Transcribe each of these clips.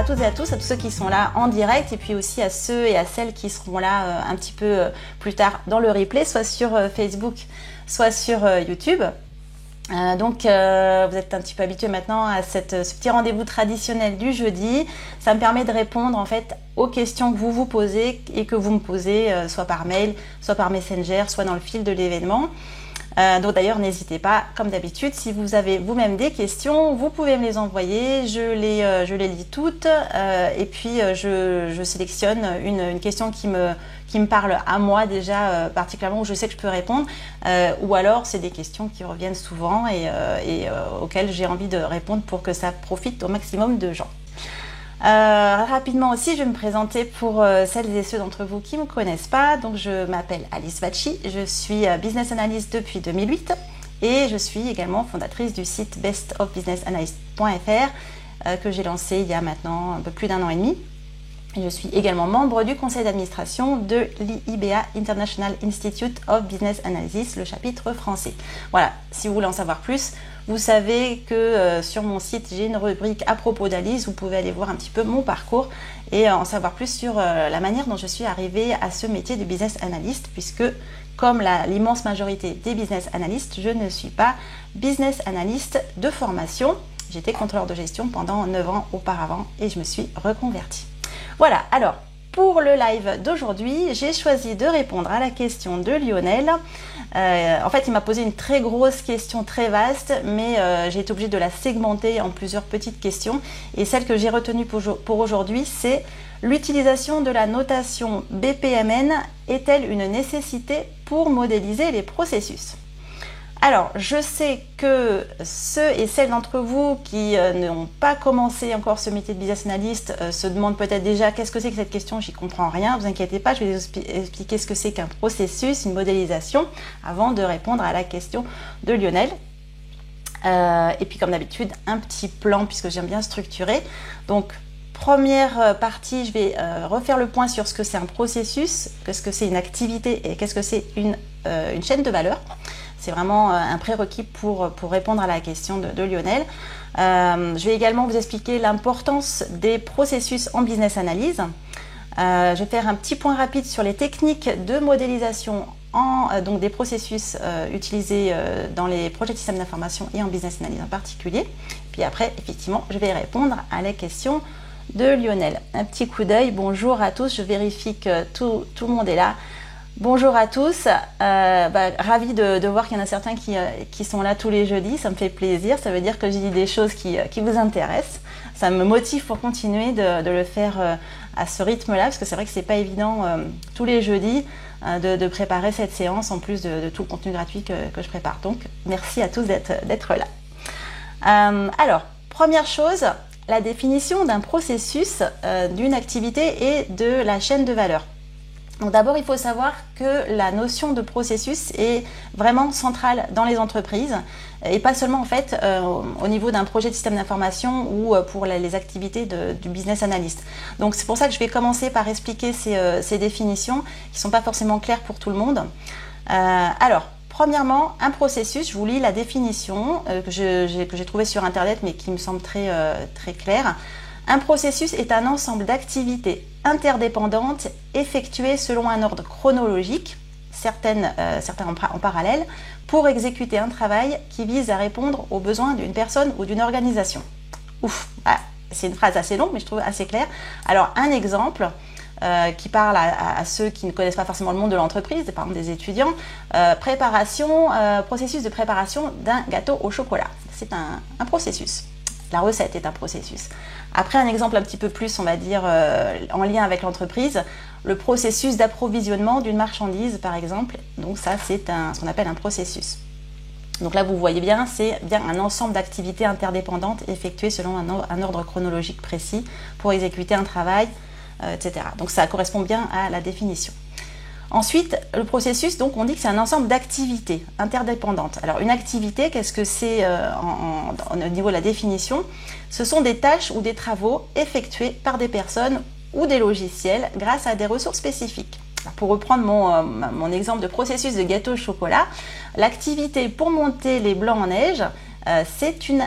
à toutes et à tous ceux qui sont là en direct et puis aussi à ceux et à celles qui seront là un petit peu plus tard dans le replay, soit sur Facebook, soit sur YouTube. Donc vous êtes un petit peu habitués maintenant à ce petit rendez-vous traditionnel du jeudi. Ça me permet de répondre en fait aux questions que vous vous posez et que vous me posez soit par mail, soit par Messenger, soit dans le fil de l'événement. Donc d'ailleurs n'hésitez pas, comme d'habitude, si vous avez vous-même des questions, vous pouvez me les envoyer, je les lis toutes et puis je sélectionne une question qui me parle à moi déjà particulièrement, où je sais que je peux répondre, ou alors c'est des questions qui reviennent souvent et auxquelles j'ai envie de répondre pour que ça profite au maximum de gens. Rapidement aussi, je vais me présenter pour celles et ceux d'entre vous qui ne me connaissent pas. Donc, je m'appelle Alice Vacchi, je suis business analyst depuis 2008 et je suis également fondatrice du site bestofbusinessanalyst.fr que j'ai lancé il y a maintenant un peu plus d'1 an et demi. Je suis également membre du conseil d'administration de l'IIBA International Institute of Business Analysis, le chapitre français. Voilà, si vous voulez en savoir plus, vous savez que sur mon site, j'ai une rubrique à propos d'Alice. Vous pouvez aller voir un petit peu mon parcours et en savoir plus sur la manière dont je suis arrivée à ce métier de business analyst, puisque comme l'immense majorité des business analysts, je ne suis pas business analyst de formation. J'étais contrôleur de gestion pendant 9 ans auparavant et je me suis reconvertie. Voilà, alors pour le live d'aujourd'hui, j'ai choisi de répondre à la question de Lionel. En fait, il m'a posé une très grosse question, très vaste, mais j'ai été obligée de la segmenter en plusieurs petites questions. Et celle que j'ai retenue pour aujourd'hui, c'est: l'utilisation de la notation BPMN est-elle une nécessité pour modéliser les processus ? Alors, je sais que ceux et celles d'entre vous qui n'ont pas commencé encore ce métier de business analyst se demandent peut-être déjà qu'est-ce que c'est que cette question, j'y comprends rien. Ne vous inquiétez pas, je vais vous expliquer ce que c'est qu'un processus, une modélisation, avant de répondre à la question de Lionel. Et puis comme d'habitude, un petit plan puisque j'aime bien structurer. Donc, première partie, je vais refaire le point sur ce que c'est un processus, qu'est-ce que c'est une activité et qu'est-ce que c'est une chaîne de valeur. C'est vraiment un prérequis pour répondre à la question de Lionel. Je vais également vous expliquer l'importance des processus en business analyse. Je vais faire un petit point rapide sur les techniques de modélisation donc des processus utilisés dans les projets de système d'information et en business analyse en particulier. Puis après, effectivement, je vais répondre à la question de Lionel. Un petit coup d'œil. Bonjour à tous. Je vérifie que tout le monde est là. Bonjour à tous, ravi de voir qu'il y en a certains qui sont là tous les jeudis, ça me fait plaisir, ça veut dire que je dis des choses qui vous intéressent, ça me motive pour continuer de le faire à ce rythme-là, parce que c'est vrai que c'est pas évident tous les jeudis de préparer cette séance en plus de tout le contenu gratuit que je prépare. Donc merci à tous d'être là. Alors, première chose, la définition d'un processus, d'une activité et de la chaîne de valeur. Donc d'abord, il faut savoir que la notion de processus est vraiment centrale dans les entreprises et pas seulement en fait au niveau d'un projet de système d'information ou pour les activités du business analyst. Donc c'est pour ça que je vais commencer par expliquer ces définitions qui ne sont pas forcément claires pour tout le monde. Alors, premièrement, un processus, je vous lis la définition que j'ai trouvée sur internet mais qui me semble très claire. Un processus est un ensemble d'activités interdépendantes effectuées selon un ordre chronologique, certains en parallèle, pour exécuter un travail qui vise à répondre aux besoins d'une personne ou d'une organisation. Ouf, c'est une phrase assez longue, mais je trouve assez claire. Alors, un exemple qui parle à ceux qui ne connaissent pas forcément le monde de l'entreprise, par exemple des étudiants, processus de préparation d'un gâteau au chocolat. C'est un processus. La recette est un processus. Après, un exemple un petit peu plus, on va dire, en lien avec l'entreprise, le processus d'approvisionnement d'une marchandise, par exemple. Donc ça, c'est ce qu'on appelle un processus. Donc là, vous voyez bien, c'est bien un ensemble d'activités interdépendantes effectuées selon un ordre chronologique précis pour exécuter un travail, etc. Donc ça correspond bien à la définition. Ensuite, le processus, donc on dit que c'est un ensemble d'activités interdépendantes. Alors une activité, qu'est-ce que c'est au niveau de la définition ? Ce sont des tâches ou des travaux effectués par des personnes ou des logiciels grâce à des ressources spécifiques. Alors, pour reprendre mon exemple de processus de gâteau au chocolat, l'activité pour monter les blancs en neige, c'est une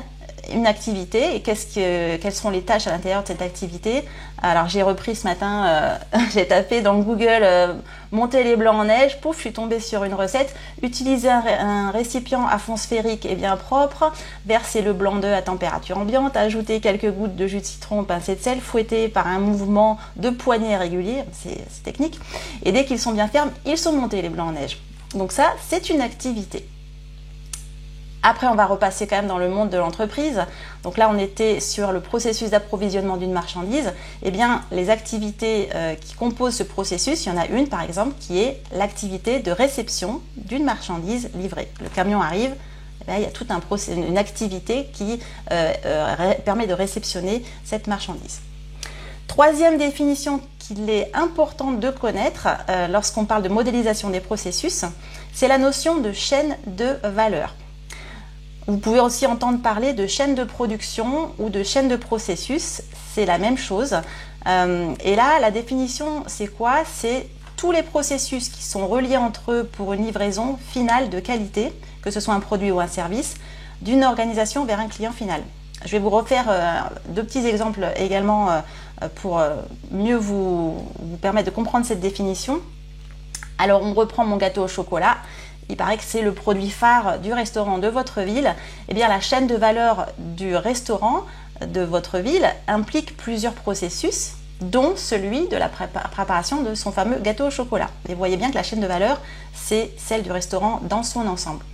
une activité et quelles sont les tâches à l'intérieur de cette activité. Alors j'ai repris ce matin, j'ai tapé dans Google monter les blancs en neige, pouf, je suis tombée sur une recette. Utiliser un récipient à fond sphérique et bien propre, verser le blanc d'œuf à température ambiante, ajouter quelques gouttes de jus de citron, pincée de sel, fouetter par un mouvement de poignet régulier, c'est technique. Et dès qu'ils sont bien fermes, ils sont montés les blancs en neige. Donc ça, c'est une activité. Après, on va repasser quand même dans le monde de l'entreprise. Donc là, on était sur le processus d'approvisionnement d'une marchandise. Eh bien, les activités qui composent ce processus, il y en a une par exemple qui est l'activité de réception d'une marchandise livrée. Le camion arrive, là, il y a toute une activité qui permet de réceptionner cette marchandise. Troisième définition qu'il est important de connaître lorsqu'on parle de modélisation des processus, c'est la notion de chaîne de valeur. Vous pouvez aussi entendre parler de chaîne de production ou de chaîne de processus, c'est la même chose. Et là, la définition, c'est quoi? C'est tous les processus qui sont reliés entre eux pour une livraison finale de qualité, que ce soit un produit ou un service, d'une organisation vers un client final. Je vais vous refaire deux petits exemples également pour mieux vous permettre de comprendre cette définition. Alors, on reprend mon gâteau au chocolat. Il paraît que c'est le produit phare du restaurant de votre ville. Eh bien, la chaîne de valeur du restaurant de votre ville implique plusieurs processus, dont celui de la préparation de son fameux gâteau au chocolat. Et vous voyez bien que la chaîne de valeur, c'est celle du restaurant dans son ensemble.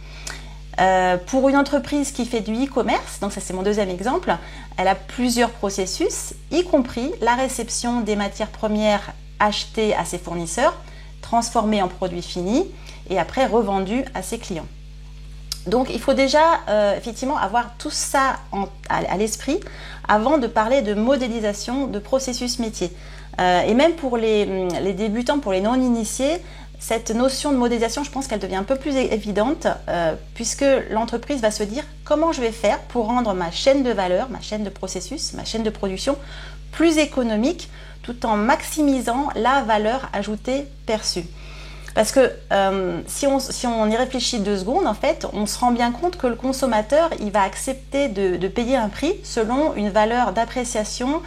Pour une entreprise qui fait du e-commerce, donc ça c'est mon deuxième exemple, elle a plusieurs processus, y compris la réception des matières premières achetées à ses fournisseurs, transformées en produits finis, et après revendu à ses clients. Donc il faut déjà effectivement avoir tout ça à l'esprit avant de parler de modélisation de processus métier. Et même pour les débutants, pour les non-initiés, cette notion de modélisation, je pense qu'elle devient un peu plus évidente puisque l'entreprise va se dire comment je vais faire pour rendre ma chaîne de valeur, ma chaîne de processus, ma chaîne de production plus économique tout en maximisant la valeur ajoutée perçue. Parce que si on y réfléchit 2 secondes, en fait, on se rend bien compte que le consommateur, il va accepter de payer un prix selon une valeur d'appréciation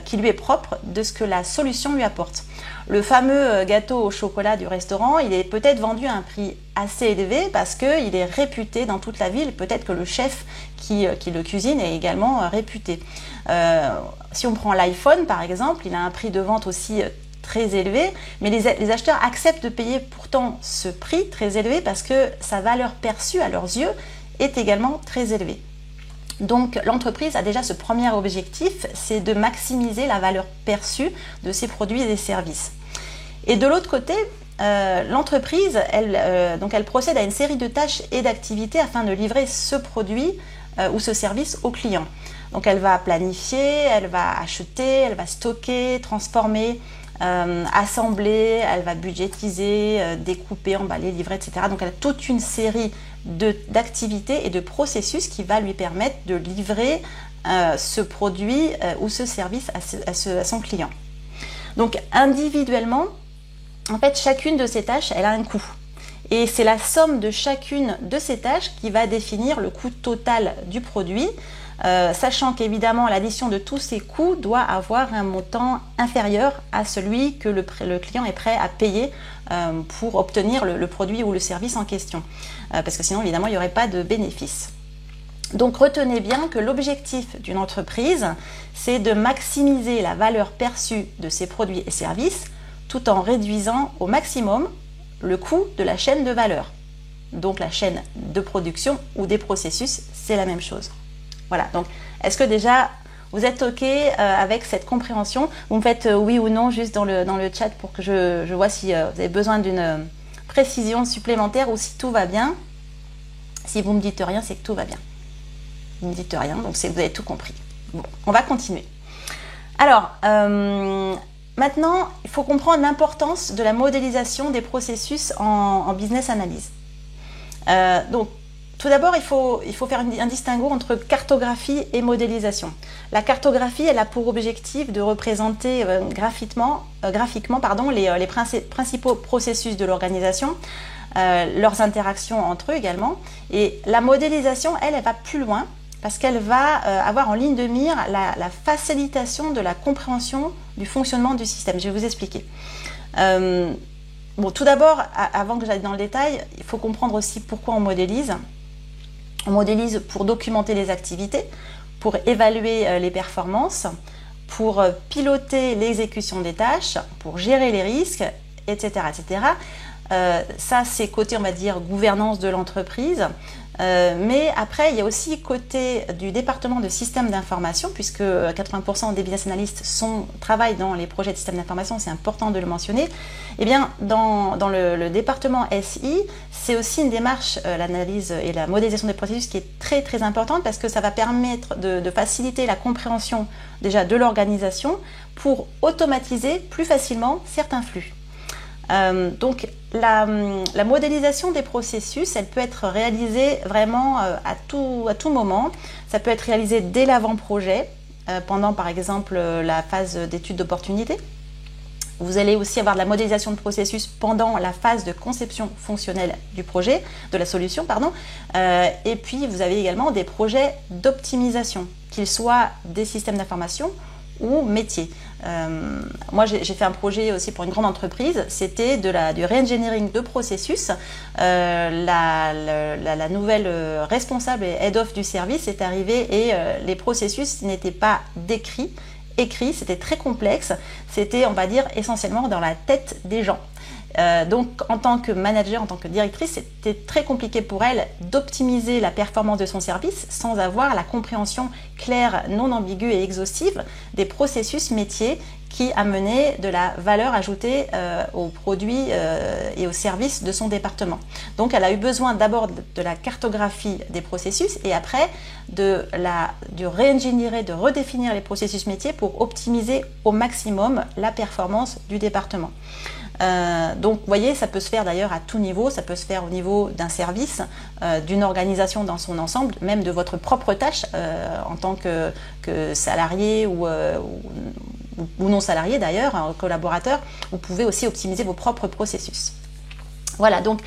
qui lui est propre de ce que la solution lui apporte. Le fameux gâteau au chocolat du restaurant, il est peut-être vendu à un prix assez élevé parce qu'il est réputé dans toute la ville. Peut-être que le chef qui le cuisine est également réputé. Si on prend l'iPhone, par exemple, il a un prix de vente aussi très élevé, mais les acheteurs acceptent de payer pourtant ce prix très élevé parce que sa valeur perçue à leurs yeux est également très élevée. Donc l'entreprise a déjà ce premier objectif, c'est de maximiser la valeur perçue de ses produits et des services. Et de l'autre côté, l'entreprise, elle procède à une série de tâches et d'activités afin de livrer ce produit ou ce service au client. Donc elle va planifier, elle va acheter, elle va stocker, transformer, assembler, elle va budgétiser, découper, emballer, livrer, etc. Donc elle a toute une série d'activités et de processus qui va lui permettre de livrer ce produit ou ce service à son client. Donc individuellement, en fait, chacune de ces tâches, elle a un coût. Et c'est la somme de chacune de ces tâches qui va définir le coût total du produit, sachant qu'évidemment l'addition de tous ces coûts doit avoir un montant inférieur à celui que le client est prêt à payer pour obtenir le produit ou le service en question. Parce que sinon, évidemment, il n'y aurait pas de bénéfice. Donc retenez bien que l'objectif d'une entreprise, c'est de maximiser la valeur perçue de ses produits et services tout en réduisant au maximum le coût de la chaîne de valeur. Donc la chaîne de production ou des processus, c'est la même chose. Voilà, donc est-ce que déjà vous êtes OK avec cette compréhension? Vous me faites oui ou non juste dans le chat pour que je vois si vous avez besoin d'une précision supplémentaire ou si tout va bien. Si vous ne me dites rien, c'est que tout va bien. Vous ne me dites rien, donc c'est que vous avez tout compris. Bon, on va continuer. Alors, maintenant, il faut comprendre l'importance de la modélisation des processus en business analyse. Donc, tout d'abord, il faut faire un distinguo entre cartographie et modélisation. La cartographie, elle a pour objectif de représenter graphiquement les principaux processus de l'organisation, leurs interactions entre eux également. Et la modélisation, elle va plus loin. parce qu'elle va avoir en ligne de mire la facilitation de la compréhension du fonctionnement du système. Je vais vous expliquer. Bon, tout d'abord, avant que j'aille dans le détail, il faut comprendre aussi pourquoi on modélise. On modélise pour documenter les activités, pour évaluer les performances, pour piloter l'exécution des tâches, pour gérer les risques, etc. etc. Ça, c'est côté, on va dire, gouvernance de l'entreprise. Mais après, il y a aussi côté du département de système d'information, puisque 80% des business analysts travaillent dans les projets de système d'information, c'est important de le mentionner. Eh bien, dans le département SI, c'est aussi une démarche, l'analyse et la modélisation des processus qui est très très importante, parce que ça va permettre de faciliter la compréhension déjà de l'organisation pour automatiser plus facilement certains flux. Donc la modélisation des processus, elle peut être réalisée vraiment à tout moment. Ça peut être réalisé dès l'avant-projet, pendant par exemple la phase d'étude d'opportunité. Vous allez aussi avoir de la modélisation de processus pendant la phase de conception fonctionnelle du projet, de la solution, pardon. Et puis vous avez également des projets d'optimisation, qu'ils soient des systèmes d'information ou métiers. Moi, j'ai fait un projet aussi pour une grande entreprise, c'était du re-engineering de processus. La nouvelle responsable et head-off du service est arrivée et les processus n'étaient pas écrits, c'était très complexe, c'était, on va dire, essentiellement dans la tête des gens. Donc, en tant que manager, en tant que directrice, c'était très compliqué pour elle d'optimiser la performance de son service sans avoir la compréhension claire, non ambiguë et exhaustive des processus métiers qui amenaient de la valeur ajoutée aux produits et aux services de son département. Donc, elle a eu besoin d'abord de la cartographie des processus et après du réingénierer, de redéfinir les processus métiers pour optimiser au maximum la performance du département. Donc vous voyez, ça peut se faire d'ailleurs à tout niveau, ça peut se faire au niveau d'un service, d'une organisation dans son ensemble, même de votre propre tâche en tant que salarié ou non salarié d'ailleurs, un collaborateur, vous pouvez aussi optimiser vos propres processus. Voilà, donc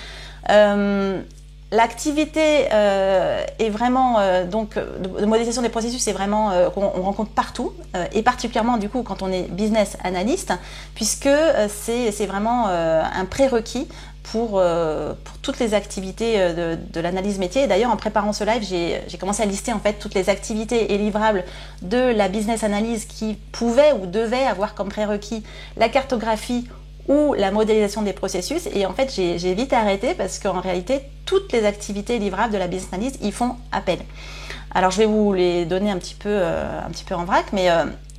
l'activité est vraiment de modélisation des processus, c'est vraiment qu'on rencontre partout et particulièrement du coup quand on est business analyst, puisque c'est vraiment un prérequis pour toutes les activités de l'analyse métier. D'ailleurs, en préparant ce live, j'ai commencé à lister en fait toutes les activités et livrables de la business analyse qui pouvaient ou devaient avoir comme prérequis la cartographie ou la modélisation des processus, et en fait j'ai vite arrêté parce qu'en réalité toutes les activités livrables de la business analyst y font appel. Alors je vais vous les donner un petit peu en vrac, mais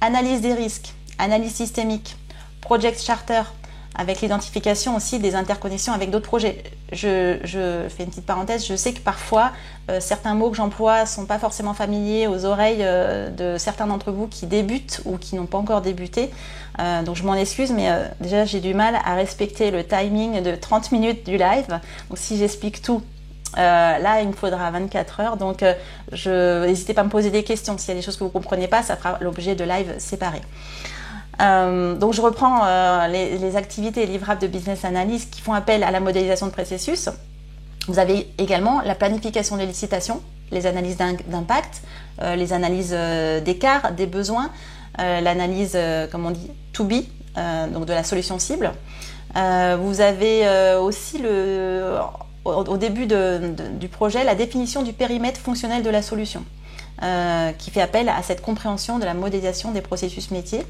analyse des risques, analyse systémique, project charter, avec l'identification aussi des interconnexions avec d'autres projets. Je fais une petite parenthèse, je sais que parfois certains mots que j'emploie ne sont pas forcément familiers aux oreilles de certains d'entre vous qui débutent ou qui n'ont pas encore débuté. Donc je m'en excuse, mais déjà j'ai du mal à respecter le timing de 30 minutes du live. Donc si j'explique tout, là il me faudra 24 heures. Donc n'hésitez pas à me poser des questions. S'il y a des choses que vous ne comprenez pas, ça fera l'objet de live séparés. Donc je reprends les activités livrables de business analyst qui font appel à la modélisation de processus. Vous avez également la planification des licitations, les analyses d'impact, les analyses d'écart, des besoins, l'analyse, comme on dit, to be, donc de la solution cible. Vous avez aussi au début du projet la définition du périmètre fonctionnel de la solution, qui fait appel à cette compréhension de la modélisation des processus métiers.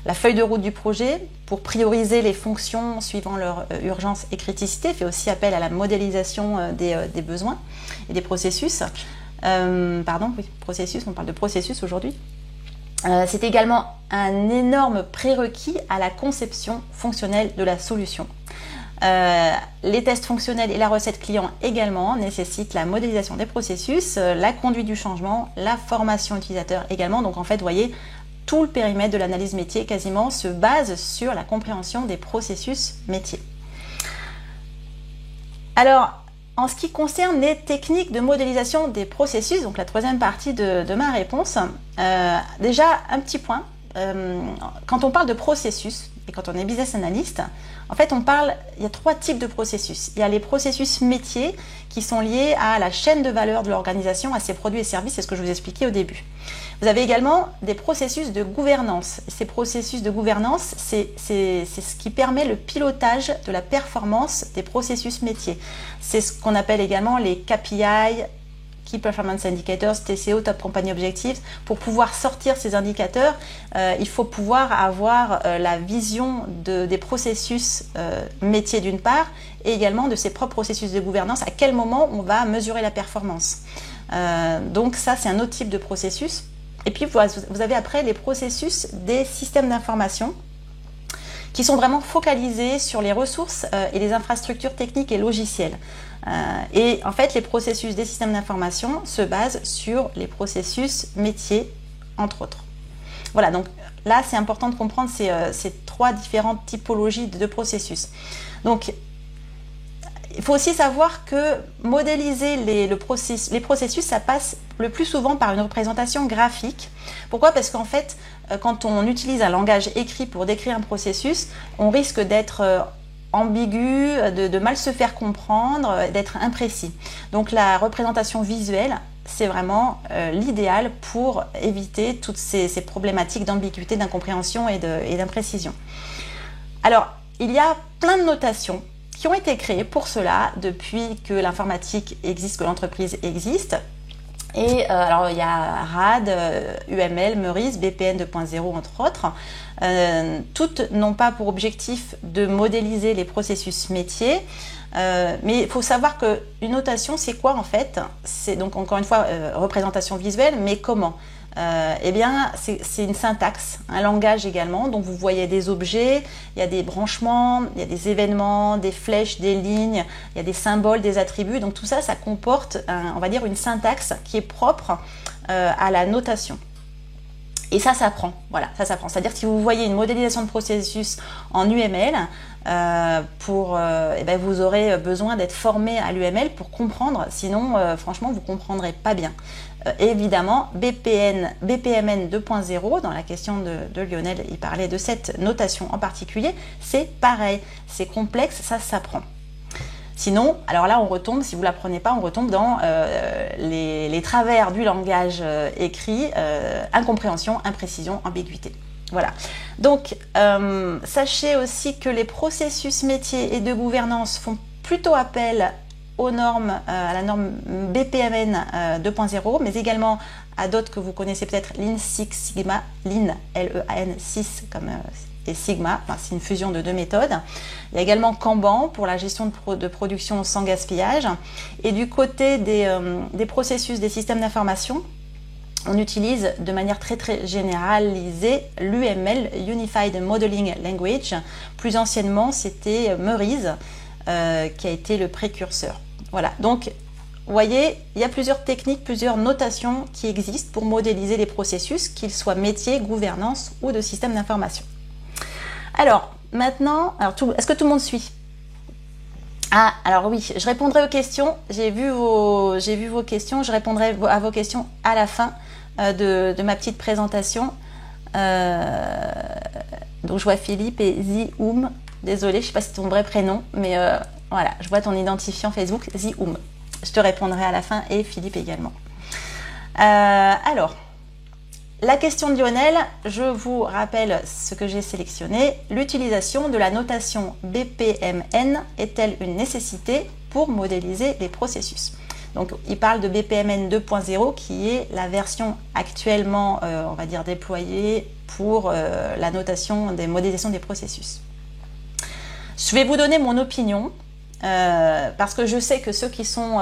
La feuille de route du projet pour prioriser les fonctions suivant leur urgence et criticité fait aussi appel à la modélisation des besoins et des processus. Processus, on parle de processus aujourd'hui. C'est également un énorme prérequis à la conception fonctionnelle de la solution. Les tests fonctionnels et la recette client également nécessitent la modélisation des processus, la conduite du changement, la formation utilisateur également. Donc en fait, vous voyez, tout le périmètre de l'analyse métier quasiment se base sur la compréhension des processus métiers. Alors, en ce qui concerne les techniques de modélisation des processus, donc la troisième partie de ma réponse, déjà un petit point, quand on parle de processus, et quand on est business analyst, en fait, il y a 3 types de processus. Il y a les processus métiers qui sont liés à la chaîne de valeur de l'organisation, à ses produits et services, c'est ce que je vous expliquais au début. Vous avez également des processus de gouvernance. Ces processus de gouvernance, c'est ce qui permet le pilotage de la performance des processus métiers. C'est ce qu'on appelle également les KPI, Key Performance Indicators, TCO, Top Company Objectives. Pour pouvoir sortir ces indicateurs, il faut pouvoir avoir la vision des processus métiers d'une part, et également de ses propres processus de gouvernance, à quel moment on va mesurer la performance. Donc ça, c'est un autre type de processus. Et puis vous avez après les processus des systèmes d'information qui sont vraiment focalisés sur les ressources et les infrastructures techniques et logicielles. Et en fait, les processus des systèmes d'information se basent sur les processus métiers, entre autres. Voilà, donc là, c'est important de comprendre ces 3 différentes typologies de processus. Donc, il faut aussi savoir que modéliser les processus, ça passe le plus souvent par une représentation graphique. Pourquoi? Parce qu'en fait, quand on utilise un langage écrit pour décrire un processus, on risque d'être ambigu, de mal se faire comprendre, d'être imprécis. Donc la représentation visuelle, c'est vraiment l'idéal pour éviter toutes ces problématiques d'ambiguïté, d'incompréhension et d'imprécision. Alors, il y a plein de notations qui ont été créées pour cela depuis que l'informatique existe, que l'entreprise existe. Et alors il y a RAD, UML, Meurice, BPN 2.0 entre autres. Toutes n'ont pas pour objectif de modéliser les processus métiers, mais il faut savoir qu'une notation, c'est quoi en fait? C'est donc encore une fois représentation visuelle, mais comment? Eh bien, c'est une syntaxe, un langage également, dont vous voyez des objets, il y a des branchements, il y a des événements, des flèches, des lignes, il y a des symboles, des attributs. Donc tout ça, ça comporte, on va dire, une syntaxe qui est propre à la notation. Et ça s'apprend, voilà, ça s'apprend. C'est-à-dire que si vous voyez une modélisation de processus en UML, eh ben vous aurez besoin d'être formé à l'UML pour comprendre, sinon franchement vous ne comprendrez pas bien. Évidemment, BPMN 2.0, dans la question de Lionel, il parlait de cette notation en particulier, c'est pareil, c'est complexe, ça s'apprend. Sinon, alors là on retombe, si vous ne l'apprenez pas, on retombe dans les travers du langage écrit, incompréhension, imprécision, ambiguïté. Voilà. Donc, sachez aussi que les processus métiers et de gouvernance font plutôt appel aux normes, à la norme BPMN 2.0, mais également à d'autres que vous connaissez peut-être, Lean Six Sigma, Lean, L-E-A-N 6 comme et Sigma, enfin, c'est une fusion de 2 méthodes. Il y a également Kanban pour la gestion de production sans gaspillage. Et du côté des processus des systèmes d'information, on utilise de manière très généralisée l'UML, Unified Modeling Language. Plus anciennement, c'était Meurice qui a été le précurseur. Voilà, donc vous voyez, il y a plusieurs techniques, plusieurs notations qui existent pour modéliser les processus, qu'ils soient métiers, gouvernance ou de systèmes d'information. Alors, maintenant, est-ce que tout le monde suit? Ah, alors oui, je répondrai aux questions. J'ai vu vos questions. Je répondrai à vos questions à la fin de ma petite présentation. Donc, je vois Philippe et Zioum. Désolée, je ne sais pas si c'est ton vrai prénom, mais voilà, je vois ton identifiant Facebook, Zioum. Je te répondrai à la fin et Philippe également. Alors, la question de Lionel, je vous rappelle ce que j'ai sélectionné. L'utilisation de la notation BPMN est-elle une nécessité pour modéliser les processus? Donc, il parle de BPMN 2.0 qui est la version actuellement, on va dire, déployée pour la notation des modélisations des processus. Je vais vous donner mon opinion parce que je sais que ceux qui sont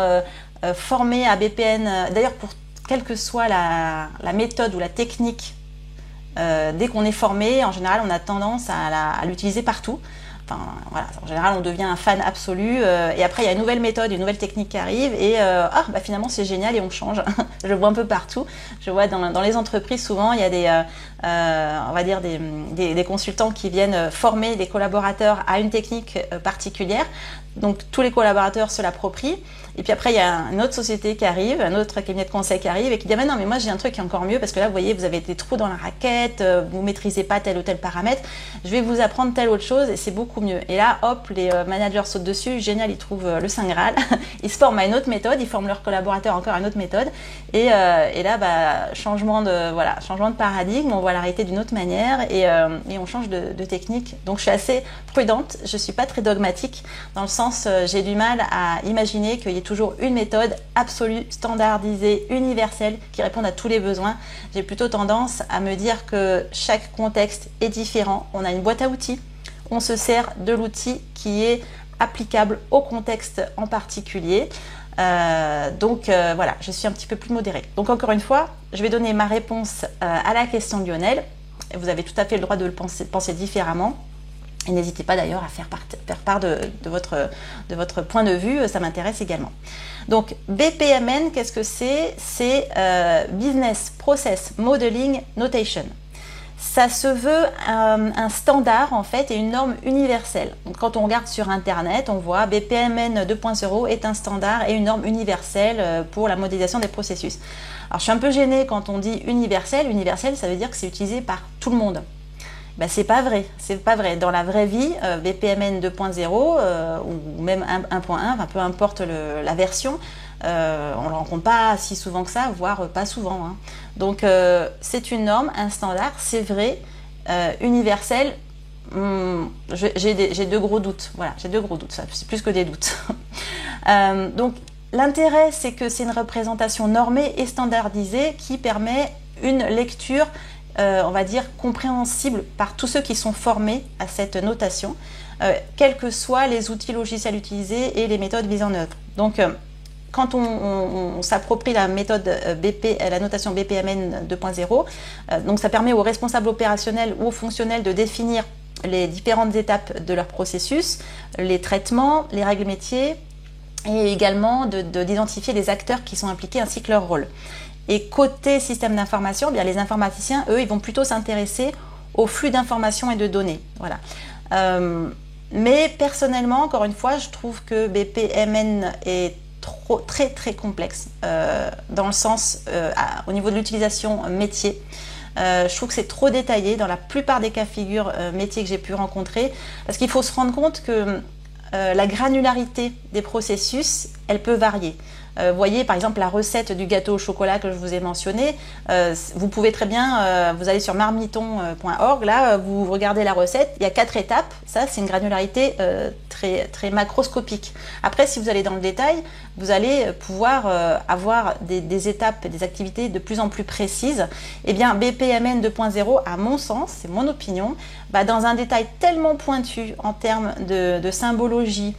formés à BPN, d'ailleurs pour quelle que soit la méthode ou la technique, dès qu'on est formé, en général, on a tendance à l'utiliser partout. Enfin, voilà, en général, on devient un fan absolu. Et après, il y a une nouvelle méthode, une nouvelle technique qui arrive. Et finalement, c'est génial et on change. Je le vois un peu partout. Je vois dans les entreprises, souvent, il y a on va dire des consultants qui viennent former les collaborateurs à une technique particulière. Donc tous les collaborateurs se l'approprient. Et puis après, il y a une autre société qui arrive, un autre cabinet de conseil qui arrive et qui dit mais non, mais moi j'ai un truc qui est encore mieux parce que là, vous voyez, vous avez des trous dans la raquette, vous maîtrisez pas tel ou tel paramètre. Je vais vous apprendre telle autre chose et c'est beaucoup mieux. Et là, hop, les managers sautent dessus, génial, ils trouvent le Saint Graal. Ils se forment à une autre méthode, ils forment leurs collaborateurs encore à une autre méthode. Et là, changement de paradigme, on voit la réalité d'une autre manière et on change de technique. Donc je suis assez prudente, je suis pas très dogmatique dans le sens j'ai du mal à imaginer qu'il y ait toujours une méthode absolue, standardisée, universelle qui réponde à tous les besoins. J'ai plutôt tendance à me dire que chaque contexte est différent. On a une boîte à outils, on se sert de l'outil qui est applicable au contexte en particulier. Donc voilà, je suis un petit peu plus modérée. Donc encore une fois, je vais donner ma réponse à la question de Lionel. Vous avez tout à fait le droit de le penser différemment. Et n'hésitez pas d'ailleurs à faire part de votre point de vue, ça m'intéresse également. Donc BPMN, qu'est-ce que c'est? C'est Business Process Modeling Notation. Ça se veut un standard en fait et une norme universelle. Donc, quand on regarde sur internet, on voit BPMN 2.0 est un standard et une norme universelle pour la modélisation des processus. Alors je suis un peu gênée quand on dit universel. Universel, ça veut dire que c'est utilisé par tout le monde. Ben, c'est pas vrai, c'est pas vrai. Dans la vraie vie, BPMN 2.0 ou même 1.1, enfin, peu importe la version, on ne le rencontre pas si souvent que ça, voire pas souvent. Hein. Donc c'est une norme, un standard, c'est vrai, universel. J'ai deux gros doutes. Voilà, j'ai deux gros doutes. Ça, c'est plus que des doutes. Donc l'intérêt, c'est que c'est une représentation normée et standardisée qui permet une lecture on va dire compréhensible par tous ceux qui sont formés à cette notation, quels que soient les outils logiciels utilisés et les méthodes mises en œuvre. Donc, quand on s'approprie la méthode la notation BPMN 2.0, donc ça permet aux responsables opérationnels ou aux fonctionnels de définir les différentes étapes de leur processus, les traitements, les règles métiers, et également d'identifier les acteurs qui sont impliqués ainsi que leur rôle. Et côté système d'information, eh bien les informaticiens, eux, ils vont plutôt s'intéresser au flux d'informations et de données. Voilà. Mais personnellement, encore une fois, je trouve que BPMN est très complexe dans le sens au niveau de l'utilisation métier. Je trouve que c'est trop détaillé dans la plupart des cas de figure métiers que j'ai pu rencontrer, parce qu'il faut se rendre compte que la granularité des processus, elle peut varier. Vous voyez par exemple la recette du gâteau au chocolat que je vous ai mentionné, vous pouvez très bien, vous allez sur marmiton.org, là vous regardez la recette, il y a 4 étapes, ça c'est une granularité très macroscopique. Après si vous allez dans le détail, vous allez pouvoir avoir des étapes, des activités de plus en plus précises. Et bien BPMN 2.0, à mon sens, c'est mon opinion, dans un détail tellement pointu en termes de symbologie,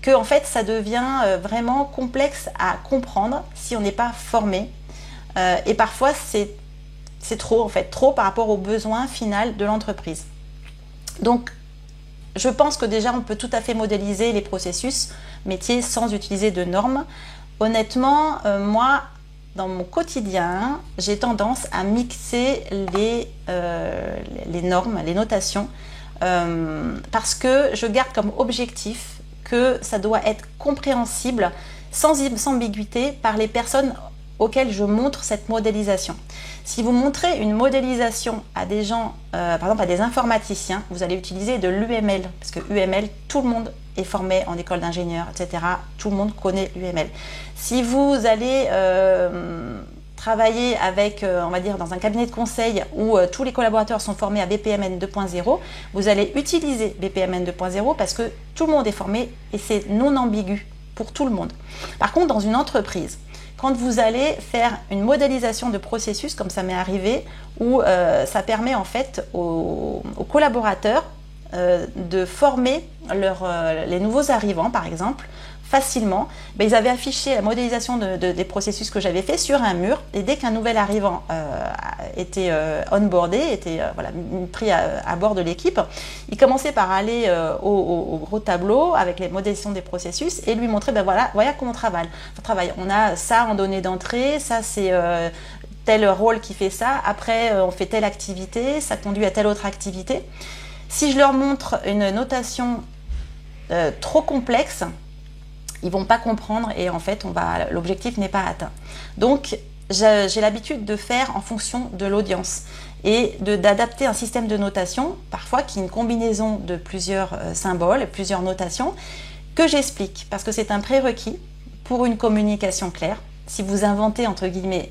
que en fait ça devient vraiment complexe à comprendre si on n'est pas formé et parfois c'est trop en fait, trop par rapport aux besoins finaux de l'entreprise. Donc je pense que déjà on peut tout à fait modéliser les processus métiers sans utiliser de normes. Honnêtement, moi dans mon quotidien, j'ai tendance à mixer les normes, les notations, parce que je garde comme objectif que ça doit être compréhensible sans ambiguïté par les personnes auxquelles je montre cette modélisation. Si vous montrez une modélisation à des gens, par exemple à des informaticiens, vous allez utiliser de l'UML, parce que UML, tout le monde est formé en école d'ingénieur, etc. Tout le monde connaît l'UML. Si vous allez travailler avec, on va dire, dans un cabinet de conseil où tous les collaborateurs sont formés à BPMN 2.0, vous allez utiliser BPMN 2.0 parce que tout le monde est formé et c'est non ambigu pour tout le monde. Par contre, dans une entreprise, quand vous allez faire une modélisation de processus, comme ça m'est arrivé, où ça permet en fait aux collaborateurs de former les nouveaux arrivants, par exemple, facilement, ils avaient affiché la modélisation des processus que j'avais fait sur un mur et dès qu'un nouvel arrivant était onboardé, était pris à bord de l'équipe, il commençait par aller au gros tableau avec les modélisations des processus et lui montrer voilà comment on travaille. On a ça en données d'entrée, ça c'est tel rôle qui fait ça, après on fait telle activité, ça conduit à telle autre activité. Si je leur montre une notation trop complexes, ils vont pas comprendre et en fait l'objectif n'est pas atteint. Donc j'ai l'habitude de faire en fonction de l'audience et d'adapter un système de notation, parfois qui est une combinaison de plusieurs symboles, plusieurs notations, que j'explique parce que c'est un prérequis pour une communication claire. Si vous inventez entre guillemets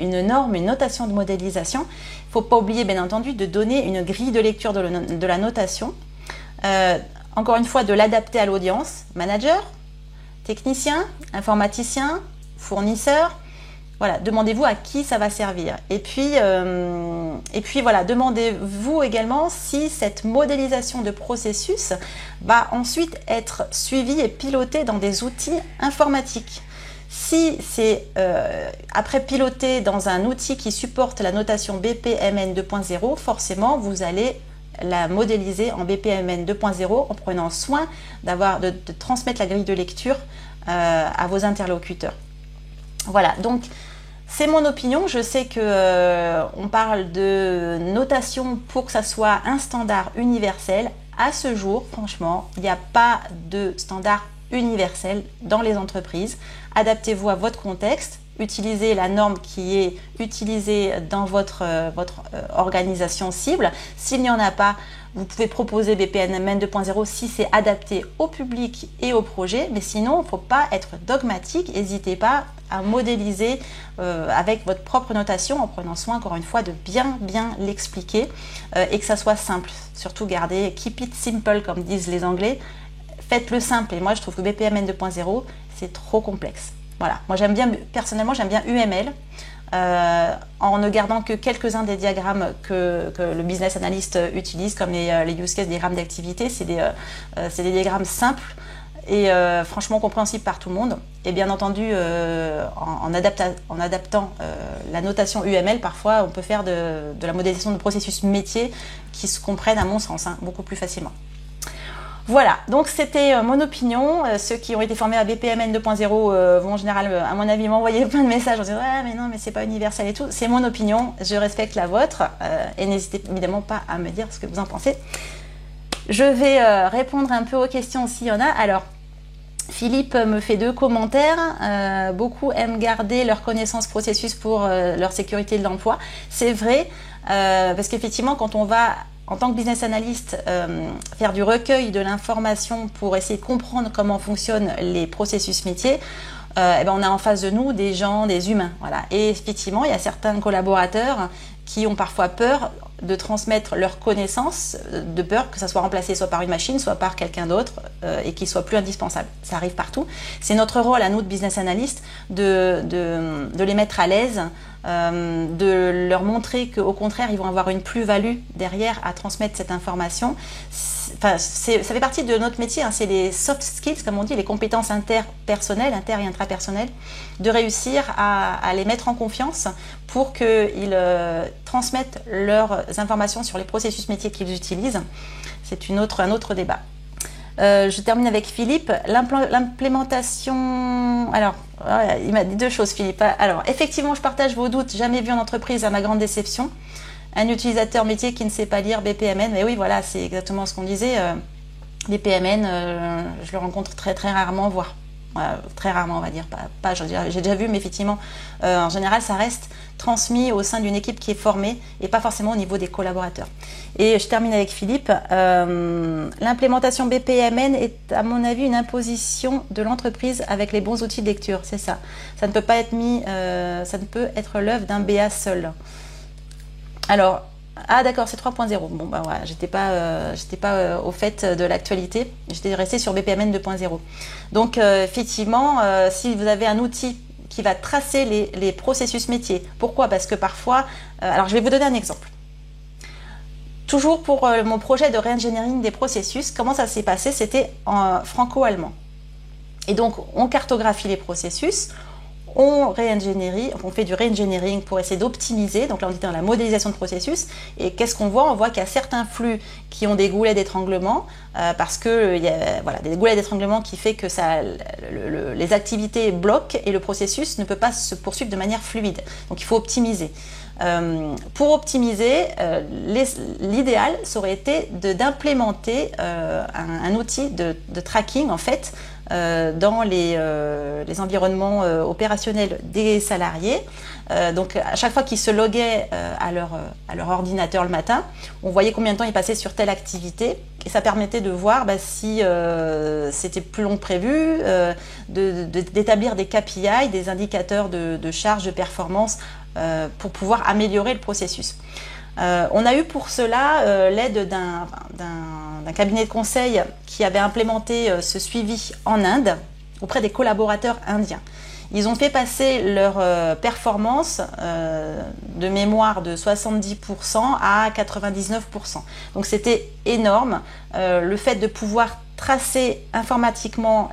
une norme, une notation de modélisation, il ne faut pas oublier bien entendu de donner une grille de lecture de la notation, encore une fois de l'adapter à l'audience, manager, technicien, informaticien, fournisseur. Voilà, demandez-vous à qui ça va servir. Et puis voilà, demandez-vous également si cette modélisation de processus va ensuite être suivie et pilotée dans des outils informatiques. Si c'est après piloté dans un outil qui supporte la notation BPMN 2.0, forcément vous allez la modéliser en BPMN 2.0 en prenant soin de transmettre la grille de lecture à vos interlocuteurs. Voilà, donc c'est mon opinion. Je sais que on parle de notation pour que ça soit un standard universel. À ce jour, franchement, il n'y a pas de standard universel dans les entreprises. Adaptez-vous à votre contexte. Utilisez la norme qui est utilisée dans votre organisation cible. S'il n'y en a pas, vous pouvez proposer BPMN 2.0 si c'est adapté au public et au projet. Mais sinon, il ne faut pas être dogmatique. N'hésitez pas à modéliser avec votre propre notation en prenant soin, encore une fois, de bien l'expliquer et que ça soit simple. Surtout gardez keep it simple, comme disent les Anglais. Faites-le simple. Et moi, je trouve que BPMN 2.0, c'est trop complexe. Voilà, moi personnellement j'aime bien UML en ne gardant que quelques-uns des diagrammes que le business analyst utilise comme les use case, diagrammes d'activité. C'est des diagrammes simples et franchement compréhensibles par tout le monde. Et bien entendu, en adaptant la notation UML, parfois on peut faire de la modélisation de processus métier qui se comprennent à mon sens beaucoup plus facilement. Voilà, donc c'était mon opinion. Ceux qui ont été formés à BPMN 2.0 vont en général, à mon avis, m'envoyer plein de messages en disant « mais non, mais c'est pas universel et tout ». C'est mon opinion, je respecte la vôtre et n'hésitez évidemment pas à me dire ce que vous en pensez. Je vais répondre un peu aux questions s'il y en a. Alors, Philippe me fait 2 commentaires. Beaucoup aiment garder leur connaissance processus pour leur sécurité de l'emploi. C'est vrai, parce qu'effectivement, quand on va en tant que business analyst, faire du recueil de l'information pour essayer de comprendre comment fonctionnent les processus métiers, on a en face de nous des gens, des humains. Voilà. Et effectivement, il y a certains collaborateurs qui ont parfois peur de transmettre leurs connaissances, de peur que ça soit remplacé soit par une machine, soit par quelqu'un d'autre et qu'il soit plus indispensable. Ça arrive partout. C'est notre rôle à nous de business analyst de les mettre à l'aise, de leur montrer qu'au contraire, ils vont avoir une plus-value derrière à transmettre cette information. Ça fait partie de notre métier, c'est les soft skills, comme on dit, les compétences interpersonnelles, inter- et intrapersonnelles, de réussir à les mettre en confiance pour qu'ils transmettent leurs informations sur les processus métiers qu'ils utilisent. C'est un autre débat. Je termine avec Philippe. L'implémentation... Alors, il m'a dit 2 choses, Philippe. Alors, effectivement, je partage vos doutes. Jamais vu en entreprise, à ma grande déception, un utilisateur métier qui ne sait pas lire BPMN. Mais oui, voilà, c'est exactement ce qu'on disait. BPMN, je le rencontre très rarement, voire très rarement, on va dire. J'ai déjà vu, mais effectivement, en général, ça reste transmis au sein d'une équipe qui est formée et pas forcément au niveau des collaborateurs. Et je termine avec Philippe. L'implémentation BPMN est, à mon avis, une imposition de l'entreprise avec les bons outils de lecture. C'est ça. Ça ne peut pas être ça ne peut être l'œuvre d'un BA seul. Alors, d'accord, c'est 3.0. Bon, voilà, j'étais pas au fait de l'actualité. J'étais restée sur BPMN 2.0. Donc, effectivement, si vous avez un outil qui va tracer les processus métiers. Pourquoi ? Parce que parfois... alors, je vais vous donner un exemple. Toujours pour mon projet de re-engineering des processus, comment ça s'est passé ? C'était en franco-allemand. Et donc, on cartographie les processus, on fait du re-engineering pour essayer d'optimiser. Donc là, on est dans la modélisation de processus. Et qu'est-ce qu'on voit ? On voit qu'il y a certains flux qui ont des goulets d'étranglement parce que il y a des goulets d'étranglement qui fait que les activités bloquent et le processus ne peut pas se poursuivre de manière fluide. Donc il faut optimiser. Pour optimiser, l'idéal, ça aurait été d'implémenter un outil de tracking, en fait, dans les environnements opérationnels des salariés. Donc à chaque fois qu'ils se loguaient à leur ordinateur le matin, on voyait combien de temps ils passaient sur telle activité et ça permettait de voir si c'était plus long que prévu, d'établir des KPI, des indicateurs de charge, de performance pour pouvoir améliorer le processus. On a eu pour cela l'aide d'un cabinet de conseil qui avait implémenté ce suivi en Inde auprès des collaborateurs indiens. Ils ont fait passer leur performance de mémoire de 70% à 99%. Donc c'était énorme. Le fait de pouvoir tracer informatiquement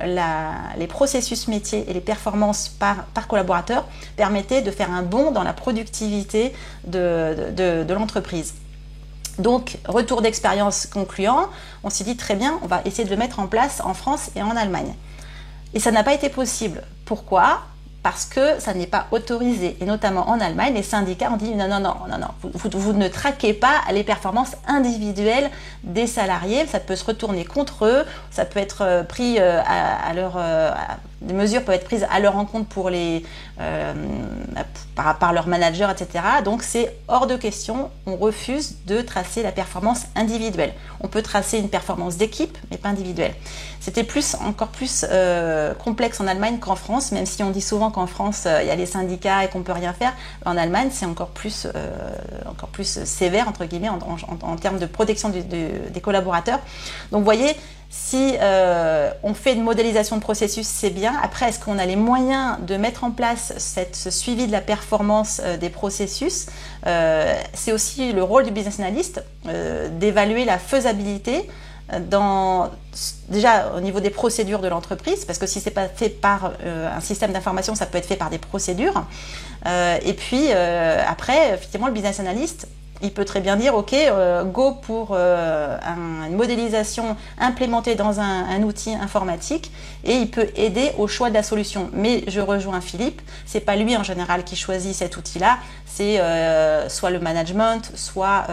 les processus métiers et les performances par collaborateur permettait de faire un bond dans la productivité de l'entreprise. Donc, retour d'expérience concluant, on s'est dit très bien, on va essayer de le mettre en place en France et en Allemagne. Et ça n'a pas été possible. Pourquoi ? Parce que ça n'est pas autorisé. Et notamment en Allemagne, les syndicats ont dit non, vous ne traquez pas les performances individuelles des salariés. Ça peut se retourner contre eux. Ça peut être pris des mesures peuvent être prises à leur encontre par leur manager, etc. Donc c'est hors de question. On refuse de tracer la performance individuelle. On peut tracer une performance d'équipe, mais pas individuelle. C'était encore plus complexe en Allemagne qu'en France, même si on dit souvent qu'en France, il y a les syndicats et qu'on ne peut rien faire. En Allemagne, c'est encore plus sévère, entre guillemets, en termes de protection des collaborateurs. Donc, vous voyez, si on fait une modélisation de processus, c'est bien. Après, est-ce qu'on a les moyens de mettre en place ce suivi de la performance des processus? C'est aussi le rôle du business analyst d'évaluer la faisabilité déjà au niveau des procédures de l'entreprise, parce que si c'est pas fait par un système d'information, ça peut être fait par des procédures. Et puis après, effectivement, le business analyst, il peut très bien dire ok, go pour une modélisation implémentée dans un outil informatique, et il peut aider au choix de la solution. Mais je rejoins Philippe, c'est pas lui en général qui choisit cet outil-là, c'est soit le management, soit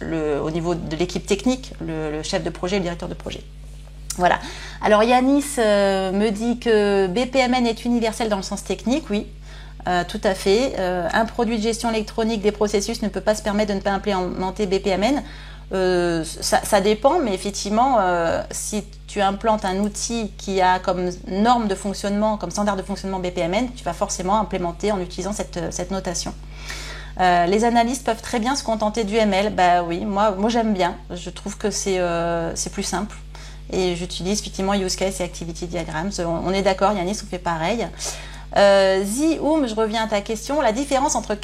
au niveau de l'équipe technique, le chef de projet, le directeur de projet. Voilà. Alors Yanis me dit que BPMN est universel dans le sens technique, oui. Tout à fait. Un produit de gestion électronique des processus ne peut pas se permettre de ne pas implémenter BPMN. Ça dépend, mais effectivement, si tu implantes un outil qui a comme norme de fonctionnement, comme standard de fonctionnement BPMN, tu vas forcément implémenter en utilisant cette notation. Les analystes peuvent très bien se contenter du ML. Bah oui, moi j'aime bien. Je trouve que c'est plus simple. Et j'utilise effectivement use case et activity diagrams. On est d'accord, Yanis, on fait pareil. Zioum, je reviens à ta question. La différence entre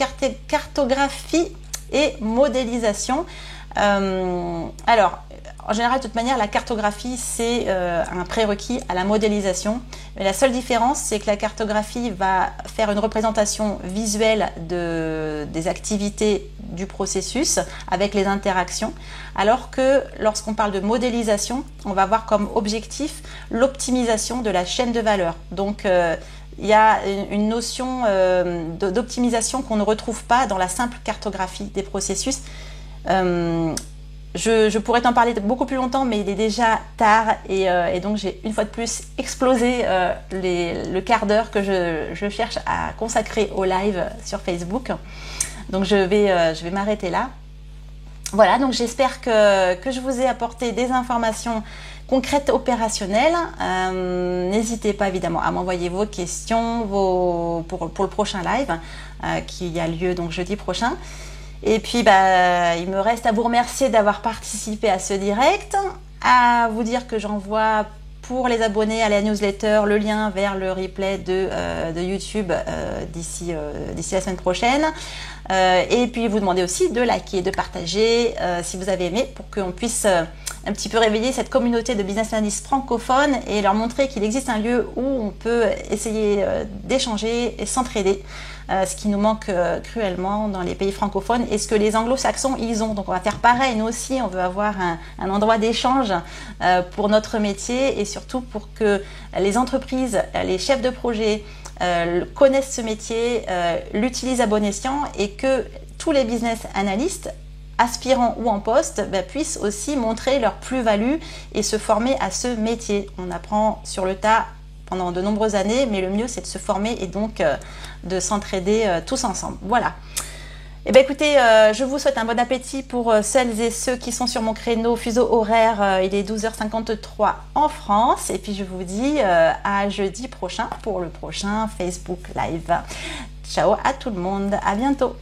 cartographie et modélisation. Alors, en général, de toute manière, la cartographie, c'est un prérequis à la modélisation. Mais la seule différence, c'est que la cartographie va faire une représentation visuelle des activités du processus avec les interactions, alors que lorsqu'on parle de modélisation, on va avoir comme objectif l'optimisation de la chaîne de valeur. Donc, il y a une notion d'optimisation qu'on ne retrouve pas dans la simple cartographie des processus. Je pourrais t'en parler beaucoup plus longtemps, mais il est déjà tard et donc j'ai une fois de plus explosé le quart d'heure que je cherche à consacrer au live sur Facebook. Donc je vais m'arrêter là. Voilà, donc j'espère que je vous ai apporté des informations concrètes, opérationnelles. N'hésitez pas évidemment à m'envoyer vos questions pour le prochain live qui a lieu donc jeudi prochain. Et puis, il me reste à vous remercier d'avoir participé à ce direct, à vous dire que j'envoie pour les abonnés à la newsletter le lien vers le replay de YouTube d'ici la semaine prochaine. Et puis, vous demander aussi de liker, de partager si vous avez aimé pour qu'on puisse un petit peu réveiller cette communauté de business analysts francophones et leur montrer qu'il existe un lieu où on peut essayer d'échanger et s'entraider. Ce qui nous manque cruellement dans les pays francophones et ce que les anglo-saxons ils ont. Donc on va faire pareil, nous aussi on veut avoir un endroit d'échange pour notre métier et surtout pour que les entreprises, les chefs de projet connaissent ce métier, l'utilisent à bon escient et que tous les business analystes, aspirants ou en poste, puissent aussi montrer leur plus-value et se former à ce métier. On apprend sur le tas pendant de nombreuses années, mais le mieux c'est de se former et donc de s'entraider tous ensemble. Voilà. Eh bien écoutez, je vous souhaite un bon appétit pour celles et ceux qui sont sur mon créneau fuseau horaire. Il est 12h53 en France. Et puis je vous dis à jeudi prochain pour le prochain Facebook Live. Ciao à tout le monde, à bientôt.